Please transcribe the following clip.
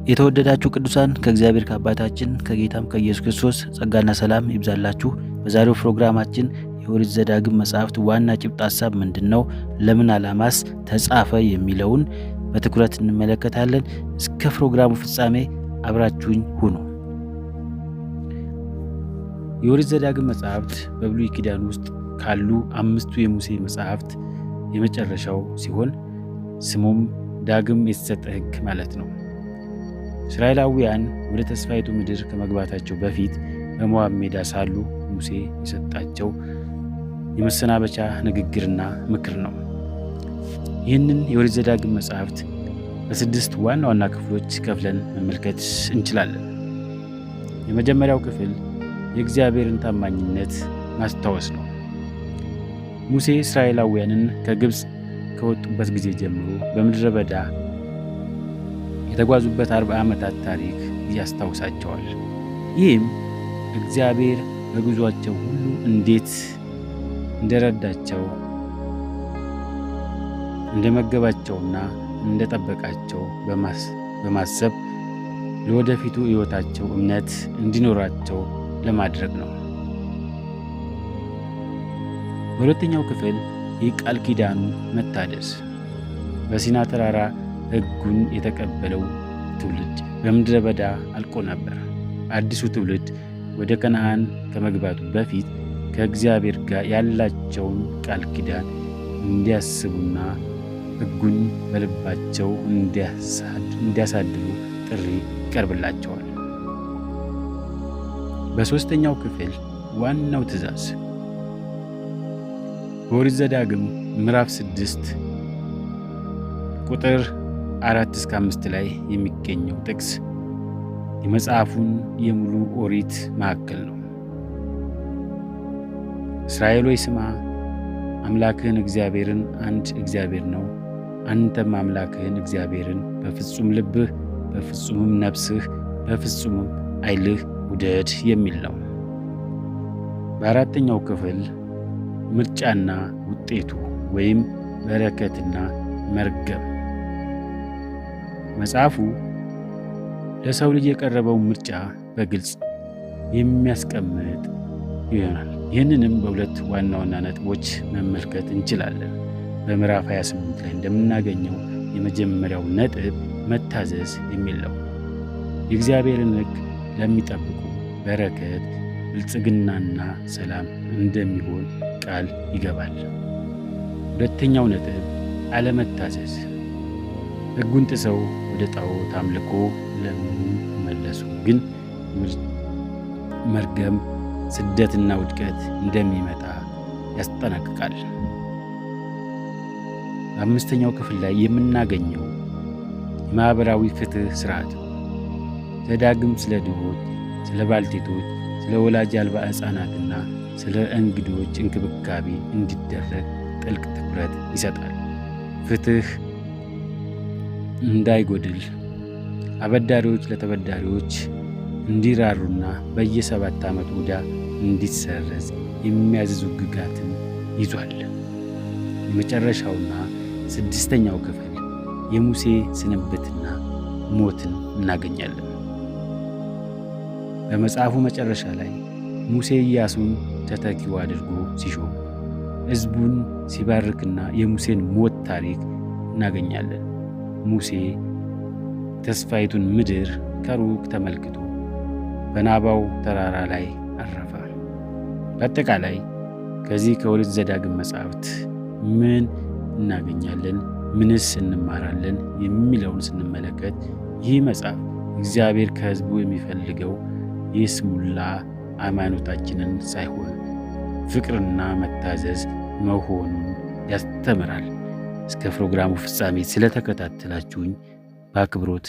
የተወደዳችሁ ቅዱሳን ከእግዚአብሔር ከአባታችን ከጌታም ከኢየሱስ ክርስቶስ ጸጋና ሰላም ይብዛላችሁ። በዛሬው ፕሮግራማችን የኦሪት ዘዳግም መጽሐፍት ዋና ጭብጥ ሐሳብ ምንድነው? ለምን ዓላማስ ተጻፈ? የሚለውን በትኩረት እንመለከታለን። እስከ ፕሮግራሙ ፍጻሜ አብራችሁኝ ሁኑ። የኦሪት ዘዳግም መጽሐፍት በብሉይ ኪዳን ውስጥ ካሉ 5ቱ የሙሴ መጽሐፍት የመጨረሻው ሲሆን ስሙም ዳግም የተሰጠ ሕግ ማለት ነው። እስራኤላውያን ወደ ተስፋይቱ ምድር ከመግባታቸው በፊት በሞዓብ ሜዳ ሳሉ ሙሴ የሰጣቸው የመሰናበቻ ንግግርና ምክር ነው። ይህንን የኦሪት ዘዳግም መጽሐፍት በ6 ዋና ዋና ክፍሎች ከፍለን መመልከት እንችላለን። የመጀመሪያው ክፍል የእግዚአብሔርን ታማኝነት ማስታወስ ነው። ሙሴ እስራኤላውያንን ከግብፅ ከወጡበት ጊዜ ጀምሮ በምድረ በዳ የተጓዙበት 40 ዓመታት ታሪክ ያስታውሳቸዋል። ይህም እግዚአብሔር በጉዟቸው ሁሉ እንዴት እንደረዳቸው፣ እንደመገባቸውና እንደጠበቃቸው በማሰብ ለወደፊቱ ሕይወታቸው እምነት እንዲኖራቸው ለማድረግ ነው። በሁለተኛው ክፍል የቃል ኪዳኑ መታደስ በሲና ተራራ ሕጉን የተቀበለው ትውልድ በምድረ በዳ አልቆ ነበር። አዲሱ ትውልድ ወደ ከነዓን ከመግባቱ በፊት ከእግዚአብሔር ጋር ያላቸውን ቃል ኪዳን እንዲያስቡና ሕጉን በልባቸው እንዲያሳድሩ ጥሪ ይቀርብላቸዋል። በሦስተኛው ክፍል ዋናው ትእዛዝ በኦሪት ዘዳግም ምዕራፍ 6 ቁጥር 4-5 ላይ የሚገኘው ጥቅስ የመጽሐፉን የሙሉ ኦሪት ማዕከል ነው። እስራኤል ሆይ ስማ፣ አምላክህን እግዚአብሔርን አንድ እግዚአብሔር ነው። አንተም አምላክህን እግዚአብሔርን በፍጹም ልብህ፣ በፍጹምም ነፍስህ፣ በፍጹምም ኃይልህ ውደድ የሚል ነው። በአራተኛው ክፍል ምርጫና ውጤቱ ወይም በረከትና መርገም መጽሐፉ ለሰው ልጅ የቀረበውን ምርጫ በግልጽ የሚያስቀምጥ ይሆናል። ይህንንም በሁለት ዋና ዋና ነጥቦች መመልከት እንችላለን። በምዕራፍ 28 ላይ እንደምናገኘው የመጀመሪያው ነጥብ መታዘዝ የሚል ነው። የእግዚአብሔርን ሕግ ለሚጠብቁ በረከት፣ ብልጽግናና ሰላም እንደሚሆን ቃል ይገባል። ሁለተኛው ነጥብ አለመታዘዝ፣ ሕጉን ጥሰው ወደ ጣዖት አምልኮ ለሚመለሱ ግን መርገም፣ ስደትና ውድቀት እንደሚመጣ ያስጠነቅቃል። በአምስተኛው ክፍል ላይ የምናገኘው የማኅበራዊ ፍትሕ ሥርዓት ነው። ዘዳግም ስለ ድሆች፣ ስለ ባልቴቶች፣ ስለ ወላጅ አልባ ሕፃናትና ስለ እንግዶች እንክብካቤ እንዲደረግ ጥልቅ ትኩረት ይሰጣል። ፍትሕ እንዳይጎድል፣ አበዳሪዎች ለተበዳሪዎች እንዲራሩና በየ7 ዓመቱ ዕዳ እንዲሰረዝ የሚያዝዙ ሕግጋትን ይዟል። የመጨረሻውና 6ኛው ክፍል የሙሴ ስንብትና ሞትን እናገኛለን። በመጽሐፉ መጨረሻ ላይ ሙሴ ኢያሱን ተተኪው አድርጎ ሲሾም ሕዝቡን ሲባርክና የሙሴን ሞት ታሪክ እናገኛለን። ሙሴ ተስፋይቱን ምድር ከሩቅ ተመልክቶ በናባው ተራራ ላይ አረፈ። በአጠቃላይ ከዚህ ከኦሪት ዘዳግም መጽሐፍት ምን እናገኛለን? ምንስ እንማራለን? የሚለውን ስንመለከት ይህ መጽሐፍ እግዚአብሔር ከሕዝቡ የሚፈልገው የስሙላ ሃይማኖታችንን ሳይሆን ፍቅርና መታዘዝ መሆኑን ያስተምራል። እስከ ፕሮግራሙ ፍጻሜ ስለተከታተላችሁኝ በአክብሮት